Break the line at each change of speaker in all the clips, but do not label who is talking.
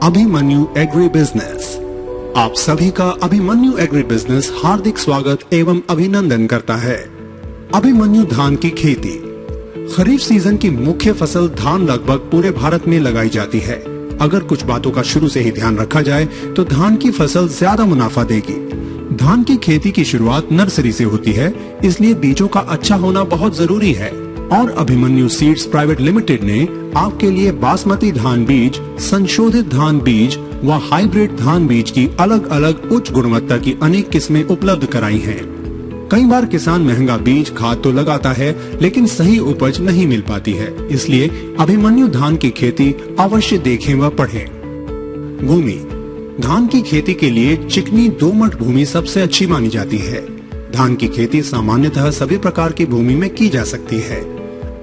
Abhimanyu agri business. आप सभी का अभिमन्यु एग्री बिजनेस हार्दिक स्वागत एवं अभिनंदन करता है। अभिमन्यु धान की खेती। खरीफ सीजन की मुख्य फसल धान लगभग पूरे भारत में लगाई जाती है। अगर कुछ बातों का शुरू से ही ध्यान रखा जाए तो धान की फसल ज्यादा मुनाफा देगी। धान की खेती की शुरुआत नर्सरी से होती है, इसलिए बीजों का अच्छा होना बहुत जरूरी है। और अभिमन्यु सीड्स प्राइवेट लिमिटेड ने आपके लिए बासमती धान बीज, संशोधित धान बीज व हाइब्रिड धान बीज की अलग अलग उच्च गुणवत्ता की अनेक किस्में उपलब्ध कराई हैं। कई बार किसान महंगा बीज खाद तो लगाता है, लेकिन सही उपज नहीं मिल पाती है। इसलिए अभिमन्यु धान की खेती अवश्य देखें व पढ़ें। भूमि। धान की खेती के लिए चिकनी दोमट भूमि सबसे अच्छी मानी जाती है। धान की खेती सामान्यतः सभी प्रकार की भूमि में की जा सकती है।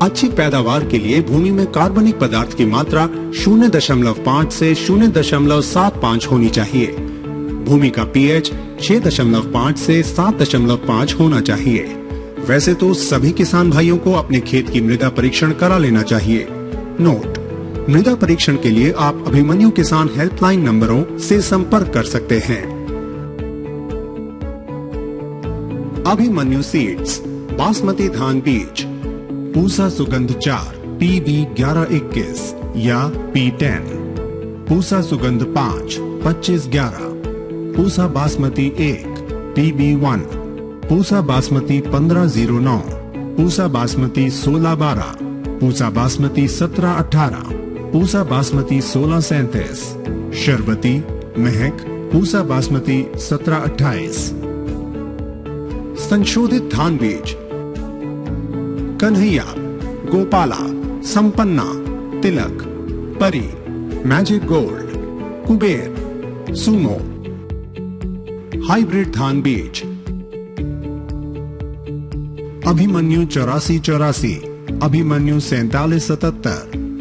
अच्छी पैदावार के लिए भूमि में कार्बनिक पदार्थ की मात्रा 0.5 से 0.75 होनी चाहिए। भूमि का पीएच 6.5 से 7.5 होना चाहिए। वैसे तो सभी किसान भाइयों को अपने खेत की मृदा परीक्षण करा लेना चाहिए। नोट: मृदा परीक्षण के लिए आप अभिमन्यु किसान हेल्पलाइन नंबरों से संपर्क कर सकते हैं। अभिमन्यु सीड्स बासमती धान बीज पूसा सुगंध 4 PB 1121 या P10, पूसा सुगंध 5 2511, पूसा बासमती 1 PB1, पूसा बासमती 1509, पूसा बासमती 1612, पूसा बासमती 1718, पूसा बासमती 1637, शर्बती महक पूसा बासमती 1728। संशोधित धान बीज कन्हैया, गोपाला, संपन्ना, तिलक, परी, magic gold, Kuber, Sumo. Hybrid धान बीज अभिमन्यु 8484, अभिमन्यु 4777,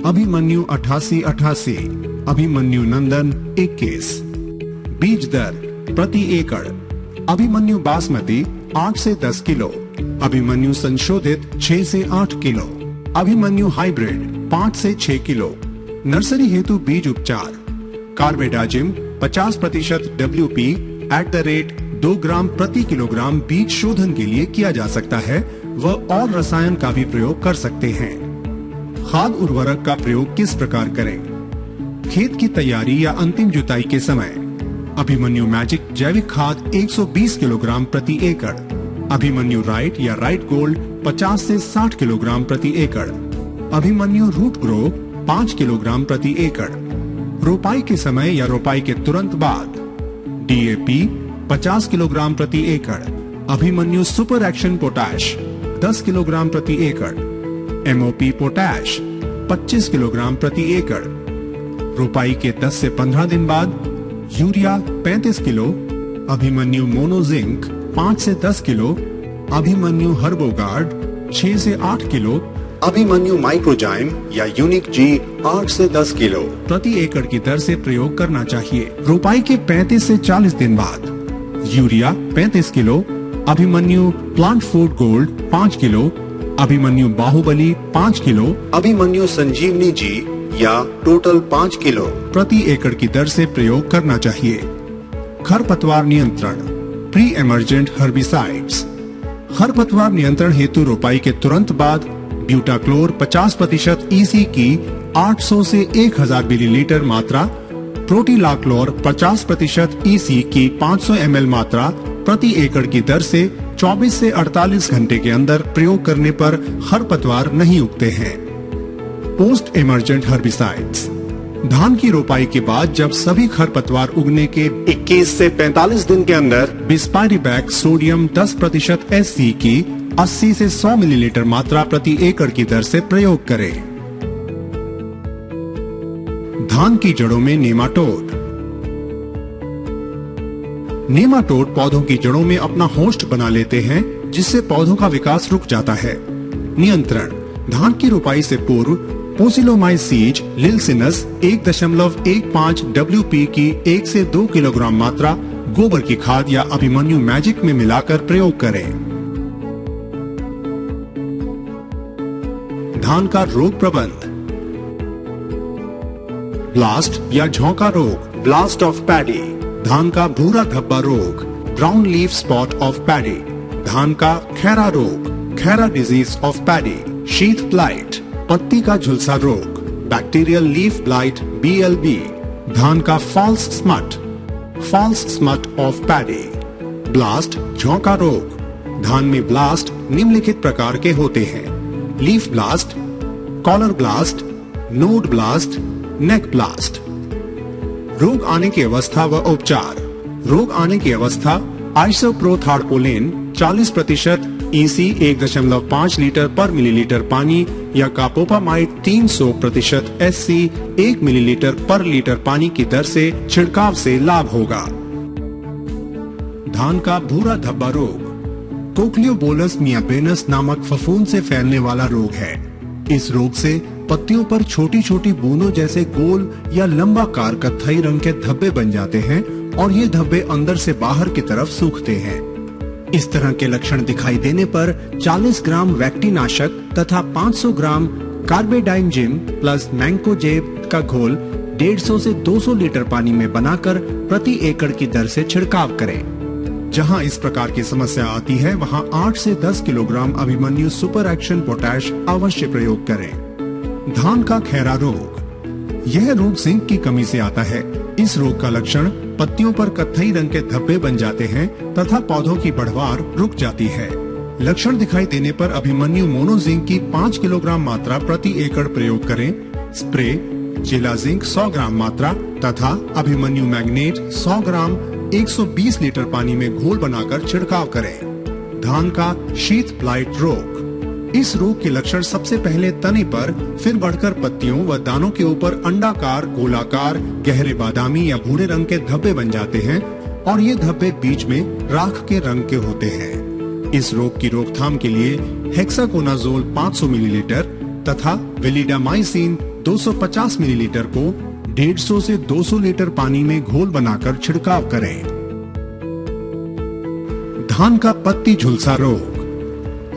अभिमन्यु 8888, अभिमन्यु नंदन 21। बीज दर प्रति एकड़ अभिमन्यु बासमती 8 से 10 किलो, अभिमन्यु संशोधित 6 से 8 किलो, अभिमन्यु हाइब्रिड 5 से 6 किलो। नर्सरी हेतु बीज उपचार कार्बेडाजिम 50% WP @ 2 ग्राम प्रति किलोग्राम बीज शोधन के लिए किया जा सकता है व और रसायन का भी प्रयोग कर सकते हैं। खाद उर्वरक का प्रयोग किस प्रकार करें? खेत की तैयारी या अंतिम जुताई के समय अभिमन्यु मैजिक जैविक खाद 120 किलोग्राम प्रति एकड़, अभिमन्यु राइट या राइट गोल्ड 50 से 60 किलोग्राम प्रति एकड़, अभिमन्यु रूट ग्रो 5 किलोग्राम प्रति एकड़। रोपाई के समय या रोपाई के तुरंत बाद DAP 50 किलोग्राम प्रति एकड़, Abhimanyu super action potash 10 kilogram प्रति एकड़, MOP पोटैश 25 किलोग्राम प्रति एकड़। रोपाई के 10 से 15 दिन बाद यूरिया 35 किलो, अभिमन्यु मोनोजिंक 5 से 10 किलो, अभिमन्यु हर्बोगार्ड 6 से 8 किलो, अभिमन्यु माइक्रोजाइम या यूनिक जी 8 से 10 किलो प्रति एकड़ की दर से प्रयोग करना चाहिए। रोपाई के 35 से 40 दिन बाद urea 35 kilo, Abhimanyu plant food gold 5 kilo, Abhimanyu Baahubali 5 kilo, Abhimanyu Sanjeevani जी या टोटल 5 किलो प्रति एकड़ की दर से प्रयोग करना चाहिए। खरपतवार नियंत्रण प्री इमर्जेंट हर्बिसाइड्स। खरपतवार नियंत्रण हेतु रोपाई के तुरंत बाद ब्यूटाक्लोर 50% EC की 800 से 1000 मिलीलीटर मात्रा, प्रोटीलाक्लोर 50% EC की 500 ml मात्रा प्रति एकड़ की दर से 24 से 48 घंटे के अंदर प्रयोग करने पर खरपतवार नहीं उगते हैं। पोस्ट इमर्जेंट हर्बिसाइड्स धान की रोपाई के बाद जब सभी खरपतवार उगने के 21 से 45 दिन के अंदर बिस्पायरिबैक सोडियम 10% SC की 80 से 100 मिलीलीटर मात्रा प्रति एकड़ की दर से प्रयोग करें। धान की जड़ों में नेमाटोड। नेमाटोड पौधों की जड़ों में अपना होस्ट बना लेते हैं, जिससे पौधों का विकास रुक जाता है। नियंत्रण धान की रोपाई से पूर्व पोसिलोमाइसीज लिलसिनस 1.15 WP की 1 से 2 किलोग्राम मात्रा गोबर की खाद या अभिमन्यु मैजिक में मिलाकर प्रयोग करें। धान का रोग प्रबंध ब्लास्ट या झोंका रोग, ब्लास्ट ऑफ पैडी। धान का भूरा धब्बा रोग, brown leaf spot of paddy. धान का खैरा रोग, Khaira disease of paddy. Sheath blight, पत्ती का झुलसा रोग, बैक्टीरियल लीफ ब्लाइट BLB। धान का false smut, false smut of paddy. Blast झोंका रोग, धान में ब्लास्ट निम्नलिखित प्रकार के होते हैं: leaf blast, collar blast, node blast, neck blast. रोग आने की अवस्था व उपचार। रोग आने की अवस्था आइसोप्रोथार्पोलिन 40% EC 1.5 लीटर पर मिलीलीटर पानी या कापोपामाइड 300% SC 1 मिलीलीटर पर लीटर पानी की दर से छिड़काव से लाभ होगा। धान का भूरा धब्बा रोग कोक्लियोबोलस मियाबेनस नामक फफूंद से फैलने वाला रोग है। इस रोग से पत्तियों पर छोटी छोटी बूंदों जैसे गोल या लंबाकार कत्थई रंग के धब्बे बन जाते हैं और ये धब्बे अंदर से बाहर की तरफ सूखते हैं। इस तरह के लक्षण दिखाई देने पर 40 ग्राम वैक्टीनाशक तथा 500 ग्राम कार्बेडाइनजिम प्लस मैंकोजेब का घोल 150 से 200 लीटर पानी में बनाकर प्रति एकड़ की दर से छिड़काव करें। जहां इस प्रकार की समस्या आती है वहां 8 से 10 kilogram Abhimanyu super action potash अवश्य प्रयोग करें। धान का खैरा रोग, यह रोग जिंक की कमी से आता है। इस रोग का लक्षण पत्तियों पर कत्थई रंग के धब्बे बन जाते हैं तथा पौधों की बढ़वार रुक जाती है। लक्षण दिखाई देने पर अभिमन्यु मोनोजिंक की 5 किलोग्राम मात्रा प्रति एकड़ प्रयोग करें। स्प्रे जिलाजिंक 100 ग्राम मात्रा तथा अभिमन्यु मैग्नेट 100 ग्राम 120 लीटर पानी में घोल बनाकर छिड़काव करें। धान का शीथ ब्लाइट रोग, इस रोग के लक्षण सबसे पहले तने पर, फिर बढ़कर पत्तियों व दानों के ऊपर अंडाकार, गोलाकार, गहरे बादामी या भूरे रंग के धब्बे बन जाते हैं और ये धब्बे बीच में राख के रंग के होते हैं। इस रोग की रोकथाम के लिए हेक्साकोनाजोल 500 मिलीलीटर तथा वेलिडामाइसिन 250 मिलीलीटर को 150 से 200 लीटर पानी में घोल बनाकर छिड़काव करें। धान का पत्ती झुलसा रोग,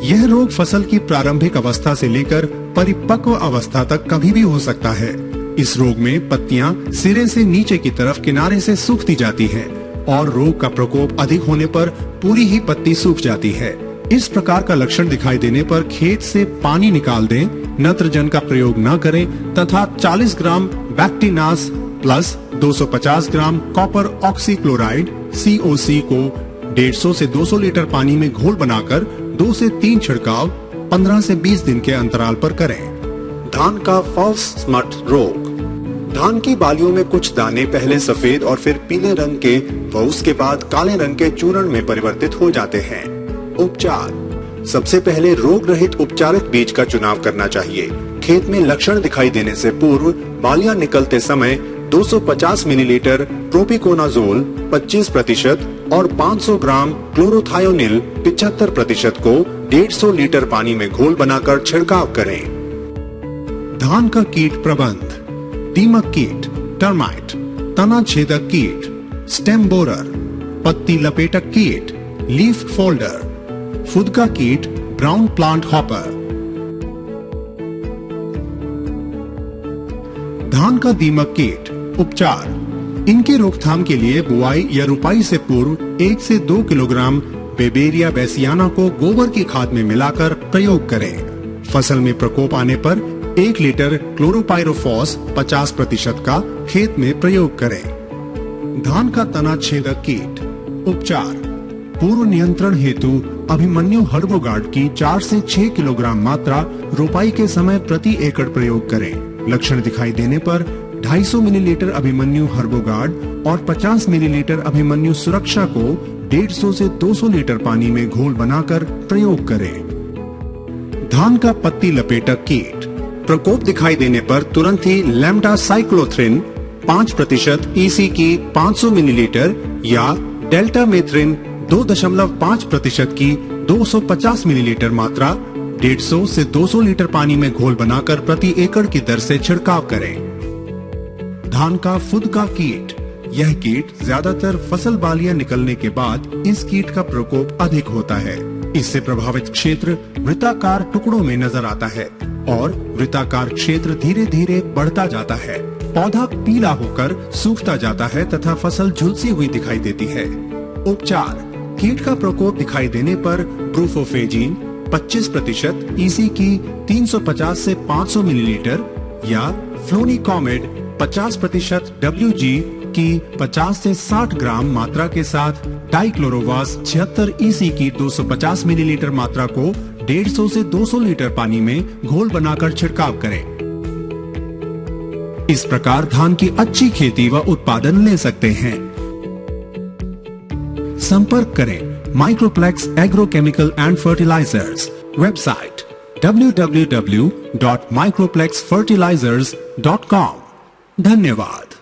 यह रोग फसल की प्रारंभिक अवस्था से लेकर परिपक्व अवस्था तक कभी भी हो सकता है। इस रोग में पत्तियां सिरे से नीचे की तरफ किनारे से सूखती जाती हैं और रोग का प्रकोप अधिक होने पर पूरी ही पत्ती सूख जाती है। इस प्रकार का लक्षण दिखाई देने पर खेत से पानी निकाल दें, नत्रजन का प्रयोग न करें तथा 40 ग्राम बैक्टीनास plus 250 gram copper oxychloride COC को 150 से 200 लीटर पानी में घोल बनाकर 2 से 3 छिड़काव 15 से 20 दिन के अंतराल पर करें। धान का फॉल्स स्मट रोग, धान की बालियों में कुछ दाने पहले सफेद और फिर पीले रंग के व उसके बाद काले रंग के चूर्ण में परिवर्तित हो जाते हैं। उपचार, सबसे पहले रोग रहित उपचारित बीज का चुनाव करना चाहिए। खेत में लक्षण दिखाई देने से पूर्व बालियां निकलते समय 250 मिलीलीटर प्रोपिकोनाजोल 25% और 500 ग्राम क्लोरोथायोनिल 75% को 150 लीटर पानी में घोल बनाकर छिड़काव करें। धान का कीट प्रबंध, दीमक कीट, टर्माइट, तना छेदक कीट, स्टेम बोरर, पत्ती लपेटक कीट, लीफ फोल्डर, फुदका कीट, ब्राउन प्लांट हॉपर। धान का दीमक कीट उपचार, इनकी रोकथाम के लिए बुआई या रुपाई से पूर्व 1 से 2 किलोग्राम बेबेरिया बेसियाना को गोबर की खाद में मिलाकर प्रयोग करें। फसल में प्रकोप आने पर 1 लीटर क्लोरोपाइरोफॉस 50% का खेत में प्रयोग करें। धान का तना छेदक कीट उपचार, पूर्व नियंत्रण हेतु अभिमन्यु हर्बोगार्ड की 4 से 6 किलोग्राम मात्रा रोपाई के समय प्रति एकड़ प्रयोग करें। लक्षण दिखाई देने पर 250 मिलीलीटर अभिमन्यु हर्बोगार्ड और 50 मिलीलीटर अभिमन्यु सुरक्षा को 150 से 200 लीटर पानी में घोल बनाकर प्रयोग करें। धान का पत्ती लपेटक कीट, प्रकोप दिखाई देने पर तुरंत ही लैम्डा साइक्लोथ्रिन 5% EC की 500 मिलीलीटर या डेल्टा मेथ्रिन 2.5% की 250 मिलीलीटर मात्रा 150 से 200 लीटर पानी में घोल बनाकर प्रति एकड़ की दर से छिड़काव करें। धान का फुदका कीट, यह कीट ज्यादातर फसल बालियां निकलने के बाद इस कीट का प्रकोप अधिक होता है। इससे प्रभावित क्षेत्र वृत्ताकार टुकड़ों में नजर आता है और वृत्ताकार क्षेत्र धीरे धीरे बढ़ता जाता है। पौधा पीला होकर सूखता जाता है तथा फसल झुलसी हुई दिखाई देती है। उपचार: कीट का प्रकोप दिखाई देने पर ब्रूफोफेजिन 25% EC की 350 से 500 मिलीलीटर या फ्लोनिकॉमेड 50% WG की 50 से 60 ग्राम मात्रा के साथ डाइक्लोरोवास 76 EC की 250 मिलीलीटर मात्रा को 150 से 200 लीटर पानी में घोल बनाकर छिड़काव करें। इस प्रकार धान की अच्छी खेती व उत्पादन ले सकते हैं। संपर्क करें Microplex Agrochemical and Fertilizers. Website www.microplexfertilizers.com। धन्यवाद।